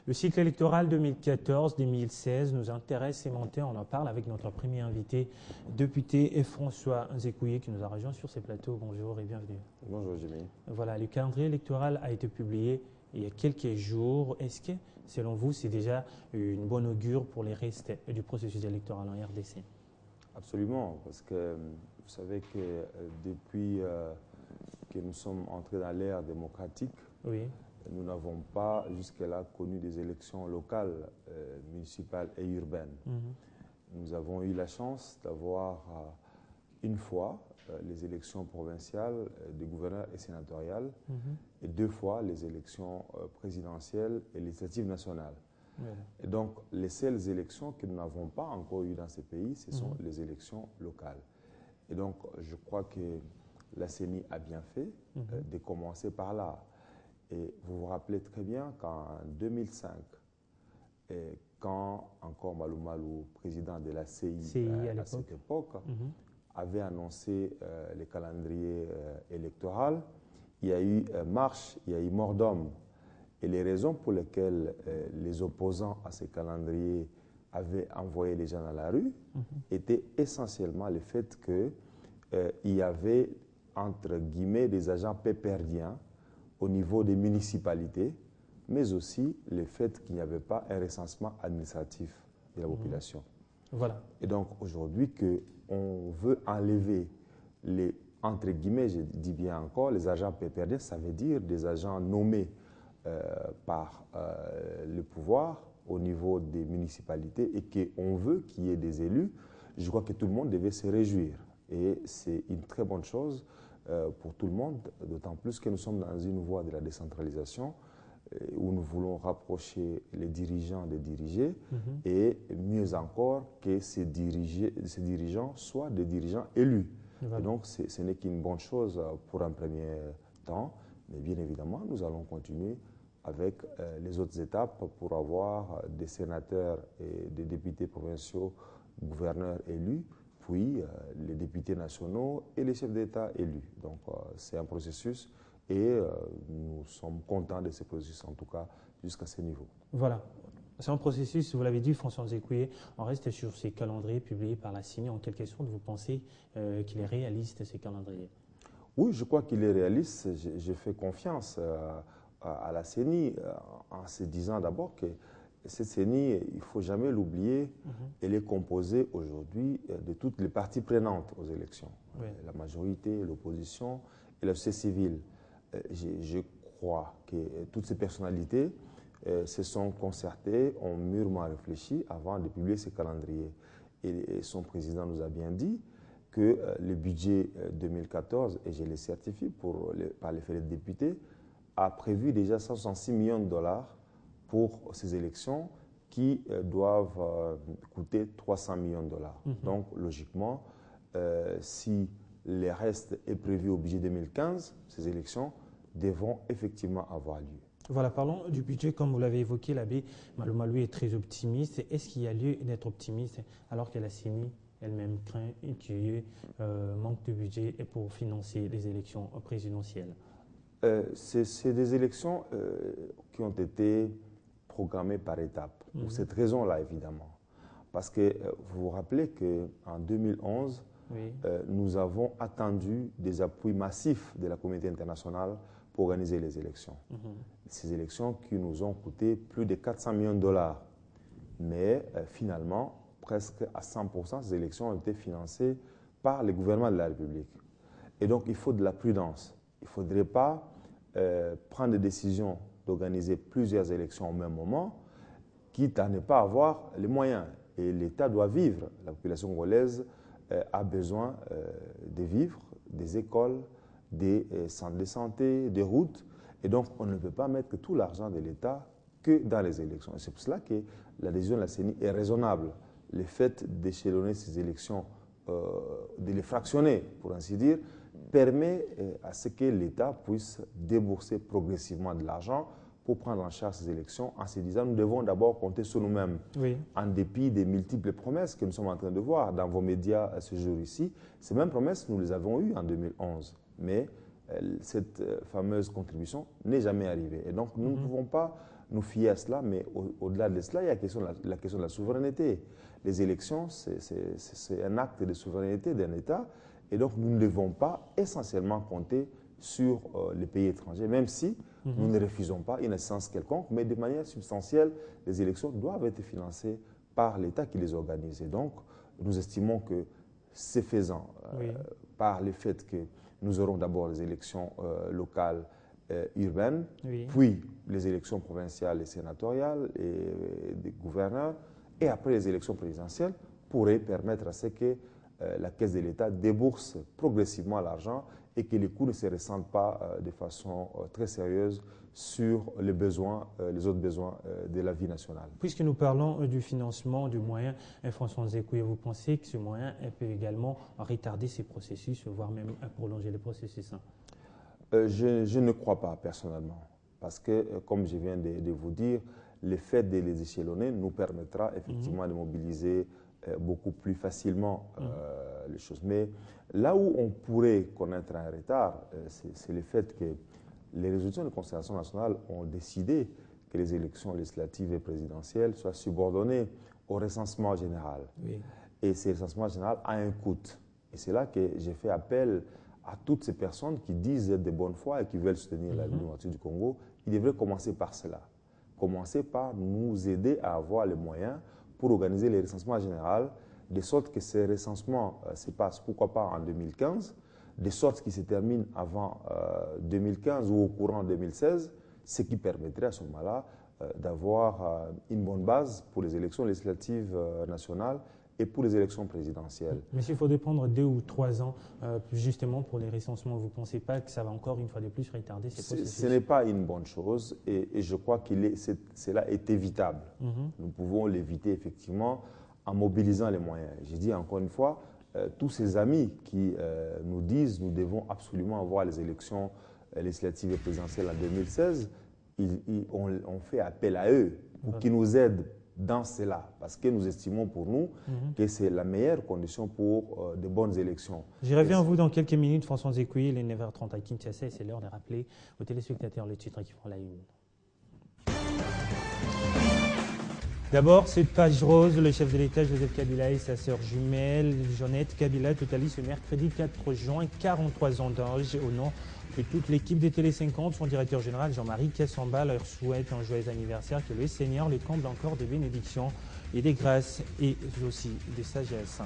Le cycle électoral 2014-2016 nous intéresse aimanté. On en parle avec notre premier invité, député et François Nzekouye, qui nous a rejoint sur ces plateaux. Bonjour et bienvenue. Bonjour Jimmy. Voilà, le calendrier électoral a été publié il y a quelques jours. Est-ce que, selon vous, c'est déjà une bonne augure pour les restes du processus électoral en RDC? Absolument, parce que vous savez que depuis que nous sommes entrés dans l'ère démocratique, Oui. nous n'avons pas jusque-là connu des élections locales, municipales et urbaines. Nous avons eu la chance d'avoir une fois les élections provinciales des gouverneurs et sénatoriales et 2 fois les élections présidentielles et législatives nationales. Voilà. Et donc, les seules élections que nous n'avons pas encore eues dans ces pays, ce sont les élections locales. Et donc, je crois que la CENI a bien fait de commencer par là. Et vous vous rappelez très bien qu'en 2005, quand encore Malou Malou, président de la CI à cette époque, avait annoncé le calendrier électoral, il y a eu marche, il y a eu mort d'homme. Et les raisons pour lesquelles les opposants à ce calendrier avaient envoyé les gens dans la rue étaient essentiellement le fait qu'il y avait, entre guillemets, des agents péperdiens au niveau des municipalités, mais aussi le fait qu'il n'y avait pas un recensement administratif de la population. Voilà. Et donc aujourd'hui qu'on veut enlever les, entre guillemets, je dis bien encore, les agents péperdiens, ça veut dire des agents nommés par le pouvoir au niveau des municipalités et qu'on veut qu'il y ait des élus, je crois que tout le monde devait se réjouir. Et c'est une très bonne chose pour tout le monde, d'autant plus que nous sommes dans une voie de la décentralisation où nous voulons rapprocher les dirigeants des dirigés et mieux encore que ces dirigeants soient des dirigeants élus. Voilà. Et donc ce n'est qu'une bonne chose pour un premier temps, mais bien évidemment nous allons continuer avec les autres étapes pour avoir des sénateurs et des députés provinciaux, gouverneurs élus, puis les députés nationaux et les chefs d'État élus. Donc c'est un processus et nous sommes contents de ce processus, en tout cas jusqu'à ce niveau. Voilà. C'est un processus, vous l'avez dit, François Nzekouye, on reste sur ces calendriers publiés par la CENI. En quelque sorte, vous pensez qu'il est réaliste, ces calendriers? Oui, je crois qu'il est réaliste. Je fais confiance à la CENI en se disant d'abord que cette CENI, il ne faut jamais l'oublier, elle est composée aujourd'hui de toutes les parties prenantes aux élections. Oui. La majorité, l'opposition et la société civile. Je crois que toutes ces personnalités se sont concertées, ont mûrement réfléchi avant de publier ce calendrier. Et son président nous a bien dit que le budget 2014, et je le certifie par les faits de députés, a prévu déjà 166 millions de dollars pour ces élections qui doivent coûter 300 millions de dollars. Donc, logiquement, si le reste est prévu au budget 2015, ces élections devront effectivement avoir lieu. Voilà, parlons du budget. Comme vous l'avez évoqué, l'abbé Malou Malou est très optimiste. Est-ce qu'il y a lieu d'être optimiste alors que la CENI elle-même craint qu'il y ait manque de budget pour financer les élections présidentielles? C'est des élections qui ont été programmées par étapes, pour cette raison-là évidemment. Parce que vous vous rappelez qu'en 2011, nous avons attendu des appuis massifs de la communauté internationale pour organiser les élections. Ces élections qui nous ont coûté plus de 400 millions de dollars. Mais finalement, presque à 100%, ces élections ont été financées par le gouvernement de la République. Et donc, il faut de la prudence. Il ne faudrait pas prendre des décisions d'organiser plusieurs élections au même moment, quitte à ne pas avoir les moyens. Et l'État doit vivre. La population congolaise a besoin de vivre, des écoles, des centres de santé, des routes. Et donc, on ne peut pas mettre tout l'argent de l'État que dans les élections. C'est pour cela que la décision de la CENI est raisonnable. Le fait d'échelonner ces élections, de les fractionner, pour ainsi dire, permet à ce que l'État puisse débourser progressivement de l'argent pour prendre en charge ces élections en se disant nous devons d'abord compter sur nous-mêmes. Oui. En dépit des multiples promesses que nous sommes en train de voir dans vos médias ce jour ici, ces mêmes promesses, nous les avons eues en 2011. Mais cette fameuse contribution n'est jamais arrivée. Et donc, nous ne pouvons pas nous fier à cela, mais au-delà de cela, il y a la question de la souveraineté. Les élections, c'est un acte de souveraineté d'un État, et donc nous ne devons pas essentiellement compter sur les pays étrangers, même si nous ne refusons pas une assistance quelconque, mais de manière substantielle, les élections doivent être financées par l'État qui les organise. Et donc, nous estimons que c'est faisant par le fait que nous aurons d'abord les élections locales urbaines, puis les élections provinciales et sénatoriales et des gouverneurs, et après les élections présidentielles, pourrait permettre à ce que la caisse de l'État débourse progressivement l'argent et que les coûts ne se ressentent pas de façon très sérieuse sur les besoins, les autres besoins de la vie nationale. Puisque nous parlons du financement du moyen, François Nzekoué, vous pensez que ce moyen peut également retarder ces processus, voire même prolonger les processus? Je ne crois pas personnellement, parce que, comme je viens de vous dire, le fait de les échelonner nous permettra effectivement de mobiliser beaucoup plus facilement les choses. Mais là où on pourrait connaître un retard, c'est le fait que les résolutions de concertation nationale ont décidé que les élections législatives et présidentielles soient subordonnées au recensement général. Et ce recensement général a un coût. Et c'est là que j'ai fait appel à toutes ces personnes qui disent être de bonne foi et qui veulent soutenir la démocratie du Congo. Ils devraient commencer par cela. Commencer par nous aider à avoir les moyens pour organiser les recensements généraux, de sorte que ces recensements se passent, pourquoi pas en 2015, de sorte qu'ils se terminent avant 2015 ou au courant 2016, ce qui permettrait à ce moment-là d'avoir une bonne base pour les élections législatives nationales et pour les élections présidentielles. Mais s'il faudrait prendre 2 ou 3 ans justement pour les recensements, vous ne pensez pas que ça va encore une fois de plus retarder ces processus? Ce n'est pas une bonne chose et je crois que cela est évitable. Nous pouvons l'éviter effectivement en mobilisant les moyens. J'ai dit encore une fois, tous ces amis qui nous disent nous devons absolument avoir les élections législatives et présidentielles en 2016, on fait appel à eux pour qu'ils nous aident dans cela, parce que nous estimons pour nous que c'est la meilleure condition pour de bonnes élections. J'y reviens à vous dans quelques minutes, François Nzekoué, il est 9h30 à Kinshasa et c'est l'heure de rappeler aux téléspectateurs les titres qui font la une. D'abord, cette page rose, le chef de l'État Joseph Kabila et sa sœur jumelle Jeannette Kabila totalisent ce mercredi 4 juin 43 ans d'âge. Au nom de toute l'équipe de Télé 50, son directeur général Jean-Marie Kassamba leur souhaite un joyeux anniversaire, que le Seigneur les comble encore de bénédictions et des grâces et aussi de sagesse.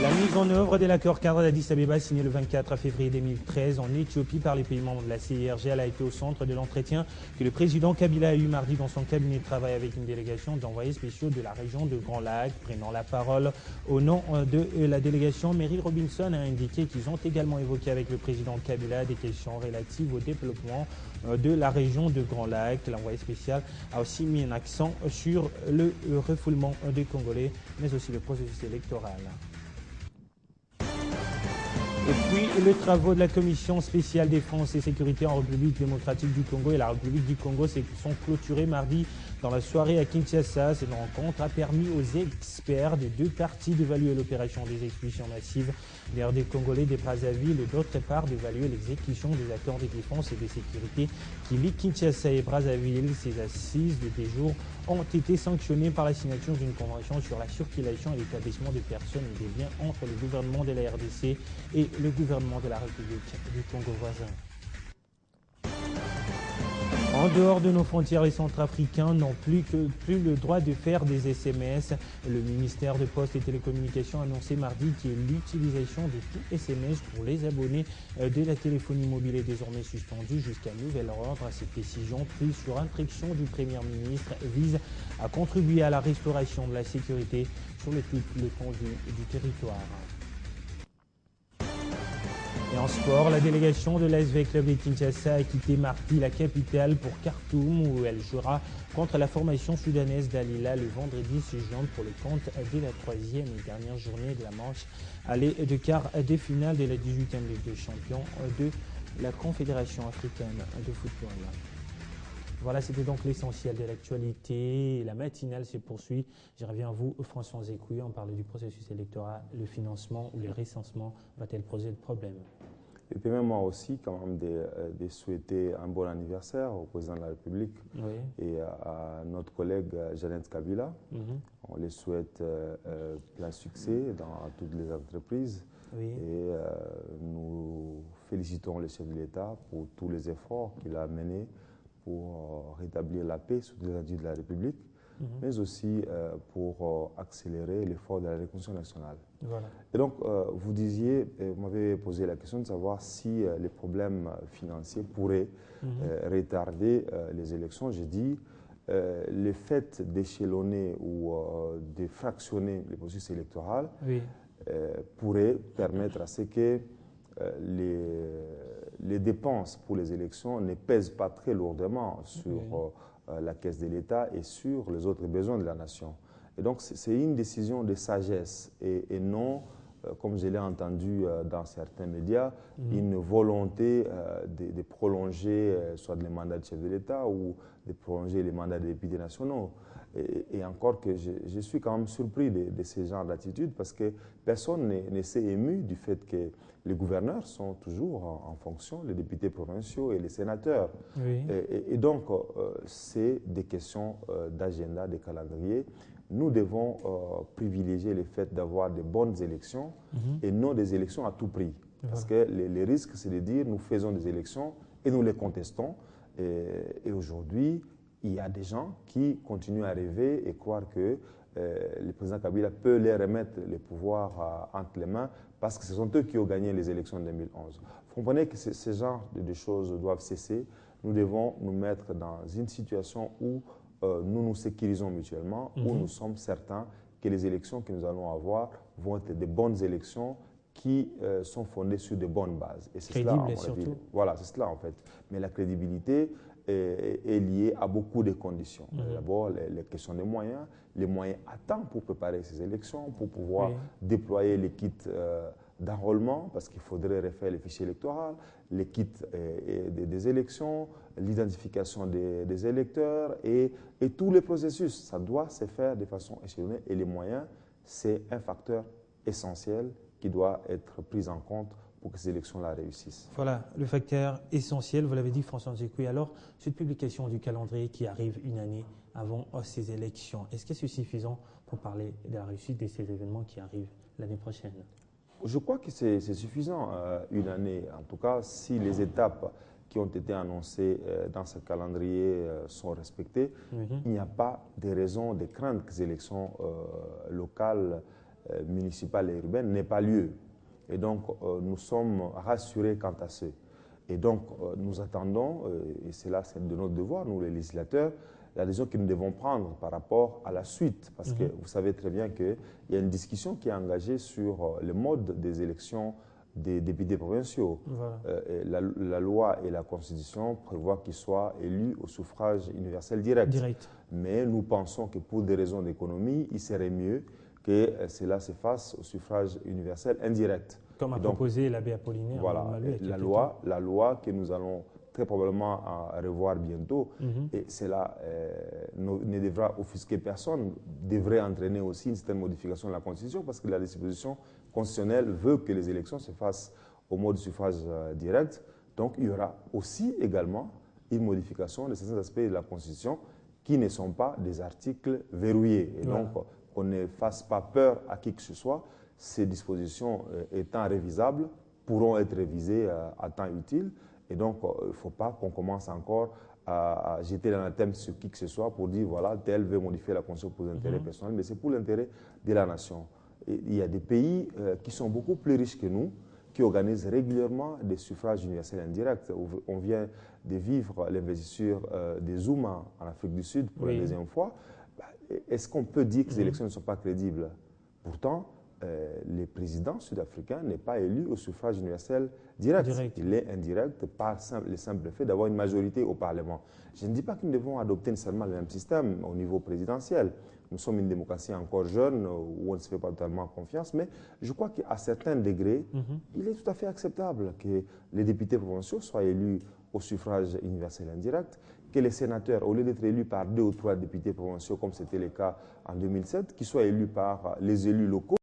La mise en œuvre de l'accord cadre d'Addis Abeba signé le 24 février 2013 en Éthiopie par les pays membres de la CIRGL a été au centre de l'entretien que le président Kabila a eu mardi dans son cabinet de travail avec une délégation d'envoyés spéciaux de la région de Grand Lac. Prenant la parole au nom de la délégation, Meryl Robinson a indiqué qu'ils ont également évoqué avec le président Kabila des questions relatives au développement de la région de Grand Lac. L'envoyé spécial a aussi mis un accent sur le refoulement des Congolais, mais aussi le processus électoral. Et puis, les travaux de la Commission spéciale défense et sécurité en République démocratique du Congo et la République du Congo sont clôturés mardi dans la soirée à Kinshasa. Cette rencontre a permis aux experts des deux parties d'évaluer l'opération des expulsions massives des RD congolais des Brazzaville et d'autre part d'évaluer l'exécution des accords de défense et de sécurité qui lient Kinshasa et Brazzaville. Ces assises de 10 jours ont été sanctionnées par la signature d'une convention sur la circulation et l'établissement des personnes et des biens entre le gouvernement de la RDC et le gouvernement de la République du Congo voisin. En dehors de nos frontières, les Centrafricains n'ont plus le droit de faire des SMS. Le ministère des Postes et Télécommunications a annoncé mardi que l'utilisation de tout SMS pour les abonnés de la téléphonie mobile est désormais suspendue jusqu'à nouvel ordre. Cette décision prise sur instruction du Premier ministre vise à contribuer à la restauration de la sécurité sur tout l'étendue du territoire. Et en sport, la délégation de l'ASV Club de Kinshasa a quitté mardi la capitale pour Khartoum où elle jouera contre la formation soudanaise d'Al-Hilal le vendredi 6 juin pour le compte de la 3e et dernière journée de la manche aller de quart des finales de la 18e Ligue des champions de la Confédération africaine de football. Voilà, c'était donc l'essentiel de l'actualité. La matinale se poursuit. Je reviens à vous, François Nzekoué. On parle du processus électoral, le financement ou le recensement va-t-elle poser de problème? Et puis même moi aussi, quand même, de souhaiter un bon anniversaire au président de la République et à notre collègue Jeannette Kabila. On les souhaite plein succès dans toutes les entreprises. Et nous félicitons le chef de l'État pour tous les efforts qu'il a menés pour rétablir la paix sous les de la République, mais aussi pour accélérer l'effort de la réconciliation nationale. Voilà. Et donc, vous disiez, vous m'avez posé la question de savoir si les problèmes financiers pourraient retarder les élections. J'ai dit, le fait d'échelonner ou de fractionner les processus électoraux pourrait permettre à ce que les dépenses pour les élections ne pèsent pas très lourdement sur la caisse de l'État et sur les autres besoins de la nation. Et donc, c'est une décision de sagesse et non, comme je l'ai entendu dans certains médias, une volonté de prolonger soit les mandats de chef de l'État ou de prolonger les mandats des députés nationaux. Et encore que je suis quand même surpris de ce genre d'attitude parce que personne ne s'est ému du fait que les gouverneurs sont toujours en fonction, les députés provinciaux et les sénateurs. Et donc, c'est des questions d'agenda, de calendrier. Nous devons privilégier le fait d'avoir de bonnes élections et non des élections à tout prix. Parce que les risques, c'est de dire nous faisons des élections et nous les contestons. Et aujourd'hui, il y a des gens qui continuent à rêver et croire que le président Kabila peut les remettre les pouvoirs entre les mains parce que ce sont eux qui ont gagné les élections de 2011. Vous comprenez que ce genre de choses doivent cesser. Nous devons nous mettre dans une situation où nous nous sécurisons mutuellement, où nous sommes certains que les élections que nous allons avoir vont être des bonnes élections qui sont fondées sur de bonnes bases. Et c'est cela, surtout. Voilà, c'est cela en fait. Mais la crédibilité est liée à beaucoup de conditions. D'abord, les questions des moyens, les moyens à temps pour préparer ces élections, pour pouvoir déployer les kits d'enrôlement, parce qu'il faudrait refaire les fichiers électoraux, les kits des élections, l'identification des électeurs et tous les processus. Ça doit se faire de façon échelonnée et les moyens, c'est un facteur essentiel qui doit être pris en compte pour que ces élections-là réussissent. Voilà, le facteur essentiel, vous l'avez dit François Nzékoui. Alors, cette publication du calendrier qui arrive une année avant ces élections, est-ce que c'est suffisant pour parler de la réussite de ces événements qui arrivent l'année prochaine? Je crois que c'est suffisant, une année. En tout cas, si les étapes qui ont été annoncées dans ce calendrier sont respectées, il n'y a pas de raison de craindre que ces élections locales, municipales et urbaines n'aient pas lieu. Et donc, nous sommes rassurés quant à ce. Et donc, nous attendons, et c'est là, c'est de notre devoir, nous les législateurs, la décision que nous devons prendre par rapport à la suite. Parce que vous savez très bien qu'il y a une discussion qui est engagée sur le mode des élections des députés provinciaux. La loi et la Constitution prévoient qu'ils soient élus au suffrage universel direct. Mais nous pensons que pour des raisons d'économie, il serait mieux que cela se fasse au suffrage universel indirect. Comme a proposé l'abbé Apollinaire. Voilà, la loi que nous allons très probablement revoir bientôt, et cela ne devra offusquer personne, devrait entraîner aussi une certaine modification de la Constitution, parce que la disposition constitutionnelle veut que les élections se fassent au mode suffrage direct. Donc il y aura aussi également une modification de certains aspects de la Constitution qui ne sont pas des articles verrouillés. Et donc, qu'on ne fasse pas peur à qui que ce soit, ces dispositions étant révisables, pourront être révisées à temps utile. Et donc, il ne faut pas qu'on commence encore à jeter l'anathème sur qui que ce soit pour dire, voilà, tel veut modifier la Constitution pour l'intérêt personnel, mais c'est pour l'intérêt de la nation. Et il y a des pays qui sont beaucoup plus riches que nous, qui organisent régulièrement des suffrages universels indirects. On vient de vivre l'investiture des Zouma en Afrique du Sud pour la deuxième fois. Est-ce qu'on peut dire que ces élections ne sont pas crédibles? Pourtant, le président sud-africain n'est pas élu au suffrage universel direct. Il est indirect par le simple fait d'avoir une majorité au Parlement. Je ne dis pas que nous devons adopter nécessairement le même système au niveau présidentiel. Nous sommes une démocratie encore jeune où on ne se fait pas totalement confiance, mais je crois qu'à certains degrés, il est tout à fait acceptable que les députés provinciaux soient élus au suffrage universel indirect, que les sénateurs, au lieu d'être élus par 2 ou 3 députés provinciaux, comme c'était le cas en 2007, qu'ils soient élus par les élus locaux.